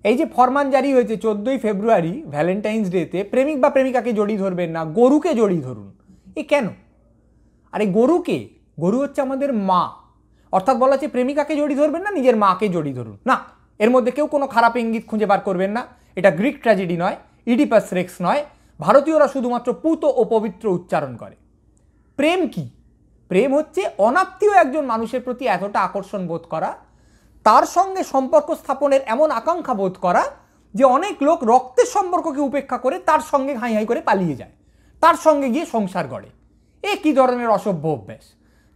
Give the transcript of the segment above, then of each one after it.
এই যে ফরমান জারি হয়েছে 14ই ফেব্রুয়ারি ভ্যালেন্টাইন্স ডেতে প্রেমিক বা প্রেমিকাকে জড়িয়ে ধরবেন না, গরুকে জড়িয়ে ধরুন। এ কেন? আরে গরুকে, গরু হচ্ছে আমাদের মা। অর্থাৎ বলা হচ্ছে প্রেমিকাকে জড়িয়ে ধরবেন না, নিজের মাকে জড়িয়ে ধরুন। না, এর মধ্যে কেউ কোনো খারাপ ইঙ্গিত খুঁজে বার করবেন না। এটা গ্রিক ট্র্যাজেডি নয়, ইডিপাস রেক্স নয়। ভারতীয়রা শুধুমাত্র পুত ও পবিত্র উচ্চারণ করে। প্রেম কি? প্রেম হচ্ছে অনাত্মীয় একজন মানুষের প্রতি এতটা আকর্ষণ বোধ করা, তার সঙ্গে সম্পর্ক স্থাপনের এমন আকাঙ্ক্ষা বোধ করা যে অনেক লোক রক্তের সম্পর্ককে উপেক্ষা করে তার সঙ্গে হাই হাই করে পালিয়ে যায়, তার সঙ্গে গিয়ে সংসার গড়ে। এ কী ধরনের অসভ্য অভ্যাস!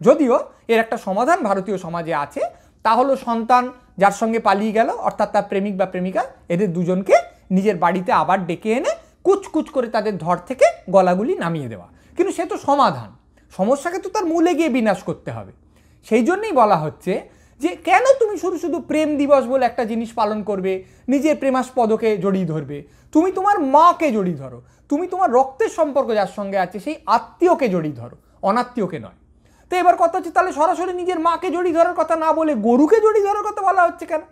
যদিও এর একটা সমাধান ভারতীয় সমাজে আছে, তা হলো সন্তান যার সঙ্গে পালিয়ে গেল, অর্থাৎ তার প্রেমিক বা প্রেমিকা, এদের দুজনকে নিজের বাড়িতে আবার ডেকে এনে কুচকুচ করে তাদের ধর থেকে গলাগুলি নামিয়ে দেওয়া। কিন্তু সে তো সমাধান, সমস্যাকে তো তার মূলে গিয়ে বিনাশ করতে হবে। সেই জন্যই বলা হচ্ছে যে কেন তুমি শুধু শুধু প্রেম দিবস বলে একটা জিনিস পালন করবে, নিজের প্রেমাস্পদকে জড়িয়ে ধরবে? তুমি তোমার মাকে জড়িয়ে ধরো, তুমি তোমার রক্তের সম্পর্ক যার সঙ্গে আছে সেই আত্মীয়কে জড়িয়ে ধরো, অনাত্মীয়কে নয়। তো এবার কথা হচ্ছে, তাহলে সরাসরি নিজের মাকে জড়িয়ে ধরার কথা না বলে গরুকে জড়িয়ে ধরার কথা বলা হচ্ছে কেন?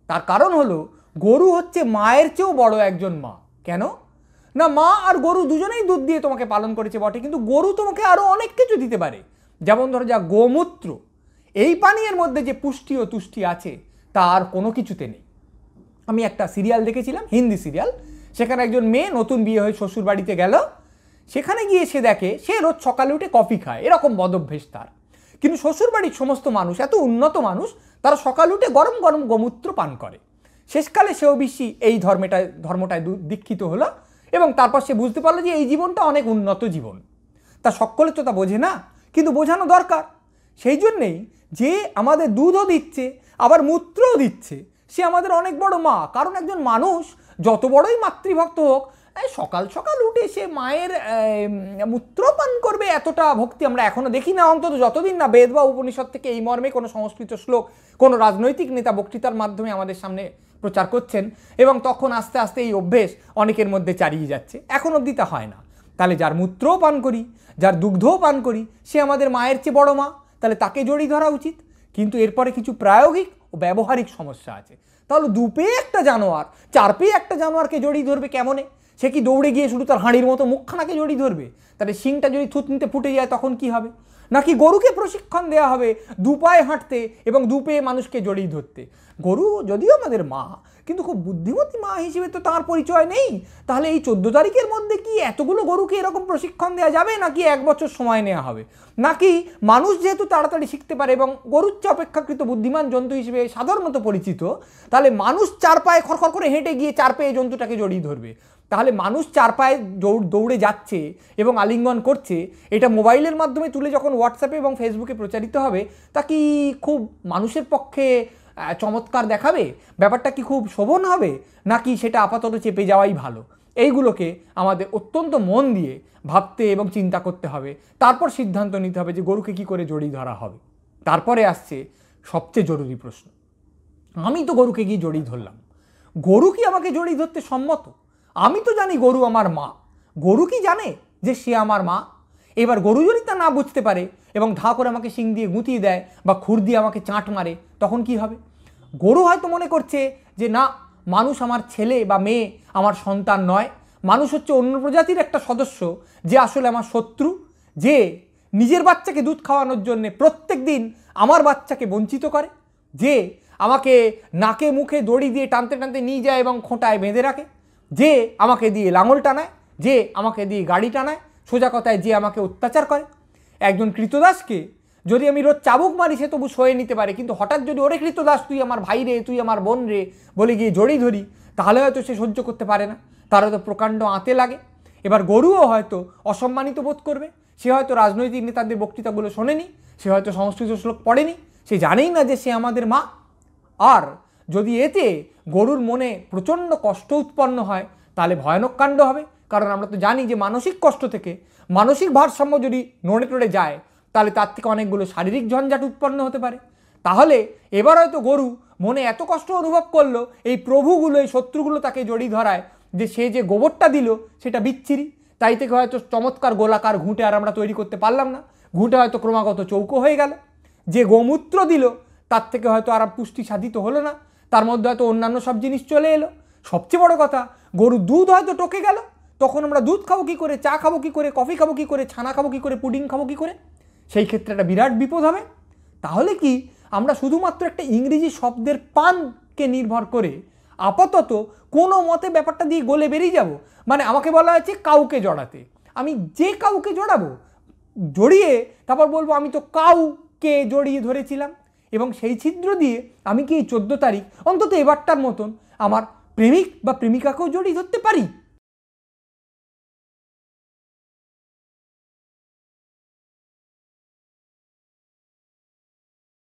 তার কারণ হলো গরু হচ্ছে মায়ের চেয়েও বড় একজন মা। কেন না? মা আর গরু দুজনেই দুধ দিয়ে তোমাকে পালন করেছে বটে, কিন্তু গরু তোমাকে আরো অনেক কিছু দিতে পারে। যেমন ধরো যা গোমূত্র, এই পানীয়ের মধ্যে যে পুষ্টি ও তুষ্টি আছে তার কোনো কিছুতে নেই। আমি একটা সিরিয়াল দেখেছিলাম, হিন্দি সিরিয়াল, সেখানে একজন মেয়ে নতুন বিয়ে হয়ে শ্বশুর বাড়িতে গেল। সেখানে গিয়ে সে দেখে সে রোজ সকালে উঠে কফি খায়, এরকম বদভ্যেস তার। কিন্তু শ্বশুর বাড়ির সমস্ত মানুষ এত উন্নত মানুষ, তারা সকাল উঠে গরম গরম গোমূত্র পান করে। শেষকালে সেও বেশি এই ধর্মটায় দীক্ষিত হলো এবং তারপর সে বুঝতে পারলো যে এই জীবনটা অনেক উন্নত জীবন। তা সকলে তো তা বোঝে না, কিন্তু বোঝানো দরকার। সেই জন্যেই যে আমাদের দুধও দিচ্ছে আবার মূত্রও দিচ্ছে, সে আমাদের অনেক বড় মা। কারণ একজন মানুষ যত বড়ই মাতৃভক্ত হোক, সকাল সকাল উঠে সে মায়ের মূত্র পান করবে, এতটা ভক্তি আমরা এখনো দেখি না। অন্তত যতদিন না বেদ বা উপনিষদ থেকে এই মর্মে কোনো সংস্কৃত শ্লোক কোনো রাজনৈতিক নেতা বক্তৃতার মাধ্যমে আমাদের সামনে প্রচার করছেন, এবং তখন আস্তে আস্তে এই অভ্যেস অনেকের মধ্যে চারিয়ে যাচ্ছে। এখন অবধি তা হয় না। তাহলে যার মূত্রও পান করি, যার দুগ্ধও পান করি, সে আমাদের মায়ের চেয়ে বড় মা, তাহলে তাকে জড়িয়ে ধরা উচিত। কিন্তু এরপরে কিছু প্রায়োগিক ও ব্যবহারিক সমস্যা আছে। তাহলে দুপেয়ে একটা জানোয়ার চার পেয়ে একটা জানোয়ারকে জড়িয়ে ধরবে কেমনে? সে কি দৌড়ে গিয়ে শুধু তার হাঁড়ির মতো মুখখানাকে জড়িয়ে ধরবে? তাহলে শিংটা যদি থুতনিতে ফুটে যায় তখন কি হবে? নাকি গরুকে প্রশিক্ষণ দেওয়া হবে দুপায়ে হাঁটতে এবং দুপেয়ে মানুষকে জড়িয়ে ধরতে? গরু যদিও আমাদের মা, কিন্তু খুব বুদ্ধিমতী মা হিসেবে তো তার পরিচয় নেই। তাহলে এই 14 তারিখের মধ্যে কি এতগুলো গরুকে এরকম প্রশিক্ষণ দেওয়া যাবে, নাকি 1 বছর সময় নেওয়া হবে? নাকি মানুষ যেহেতু তাড়াতাড়ি শিখতে পারে এবং গরুর চেয়ে অপেক্ষাকৃত বুদ্ধিমান জন্তু হিসেবে সাধারণত পরিচিত, তাহলে মানুষ চার পায়ে খড়খড় করে হেঁটে গিয়ে চার পায়ে জন্তুটাকে জড়িয়ে ধরবে? তাহলে মানুষ চার পায়ে দৌড়ে যাচ্ছে এবং আলিঙ্গন করছে, এটা মোবাইলের মাধ্যমে তুলে যখন হোয়াটসঅ্যাপে এবং ফেসবুকে প্রচারিত হবে, তা কি খুব মানুষের পক্ষে চমৎকার দেখাবে? ব্যাপারটা কি খুব শোভন হবে? নাকি সেটা আপাতত চেপে যাওয়াই ভালো? এইগুলোকে আমাদের অত্যন্ত মন দিয়ে ভাবতে এবং চিন্তা করতে হবে। তারপর সিদ্ধান্ত নিতে হবে যে গরুকে কি করে জড়িয়ে ধরা হবে। তারপরে আসছে সবচেয়ে জরুরি প্রশ্ন, আমি তো গরুকে গিয়ে জড়িয়ে ধরলাম, গরু কি আমাকে জড়িয়ে ধরতে সম্মত? আমি তো জানি গরু আমার মা, গরু কি জানে যে সে আমার মা? এবার গরু যদি তা না বুঝতে পারে এবং ধা করে আমাকে শিং দিয়ে গুঁতিয়ে দেয় বা খুর দিয়ে আমাকে চাঁট মারে, তখন কি হবে? গরু হয়তো মনে করছে যে না, মানুষ আমার ছেলে বা মেয়ে, আমার সন্তান নয়, মানুষ হচ্ছে অন্য প্রজাতির একটা সদস্য যে আসলে আমার শত্রু, যে নিজের বাচ্চাকে দুধ খাওয়ানোর জন্য প্রত্যেক দিন আমার বাচ্চাকে বঞ্চিত করে, যে আমাকে নাকে মুখে দড়ি দিয়ে টানতে টানতে নিয়ে যায় এবং খোঁটায় বেঁধে রাখে, যে আমাকে দিয়ে লাঙল টানায়, যে আমাকে দিয়ে গাড়ি টানায়, সোজা কথায় যে আমাকে অত্যাচার করে। একজন কৃতদাসকে যদি আমি রোজ চাবুক মারি সে তবু সয়ে নিতে পারে, কিন্তু হঠাৎ যদি ওরে কৃতদাস তুই আমার ভাই রে, তুই আমার বোন রে বলে গিয়ে জড়িয়ে ধরি, তাহলে হয়তো সে সহ্য করতে পারে না, তার হয়তো প্রকাণ্ড আঁতে লাগে। এবার গরুও হয়তো অসম্মানিত বোধ করবে, সে হয়তো রাজনৈতিক নেতাদের বক্তৃতাগুলো শোনেনি, সে হয়তো সংস্কৃত শ্লোক পড়েনি, সে জানেই না যে সে আমাদের মা। আর যদি এতে গরুর মনে প্রচণ্ড কষ্ট উৎপন্ন হয়, তাহলে ভয়ানক কাণ্ড হবে। কারণ আমরা তো জানি যে মানসিক কষ্ট থেকে মানসিক ভারসাম্য যদি নড়ে টড়ে যায়, তাহলে তার থেকে অনেকগুলো শারীরিক ঝঞ্ঝাট উৎপন্ন হতে পারে। তাহলে এবার হয়তো গরু মনে এত কষ্ট অনুভব করলো এই প্রভুগুলো, এই শত্রুগুলো তাকে জড়িয়ে ধরায়, যে সে যে গোবরটা দিল সেটা বিচ্ছিরি, তাই থেকে হয়তো চমৎকার গোলাকার ঘুঁটে আর আমরা তৈরি করতে পারলাম না, ঘুঁটে হয়তো ক্রমাগত চৌকো হয়ে গেল। যে গোমূত্র দিল তার থেকে হয়তো আর পুষ্টি সাধিত হলো না, তার মধ্যে হয়তো অন্যান্য সব জিনিস চলে এলো। সবচেয়ে বড় কথা, গরুর দুধ হয়তো টকে গেল, তখন আমরা দুধ খাবো কী করে, চা খাবো কী করে, কফি খাবো কী করে, ছানা খাবো কী করে, পুডিং খাবো কী করে? সেই ক্ষেত্রে একটা বিরাট বিপদ হবে। তাহলে কি আমরা শুধুমাত্র একটা ইংরেজি শব্দের পানকে নির্ভর করে আপাতত কোনো মতে ব্যাপারটা দিয়ে গলে বেরিয়ে যাব? মানে আমাকে বলা হয়েছে কাউকে জড়াতে, আমি যে কাউকে জড়াবো, জড়িয়ে তারপর বলবো আমি তো কাউকে জড়িয়ে ধরেছিলাম, এবং সেই ছিদ্র দিয়ে আমি কি এই 14 তারিখ অন্তত এবারটার মতন আমার প্রেমিক বা প্রেমিকাকেও জড়িয়ে ধরতে পারি?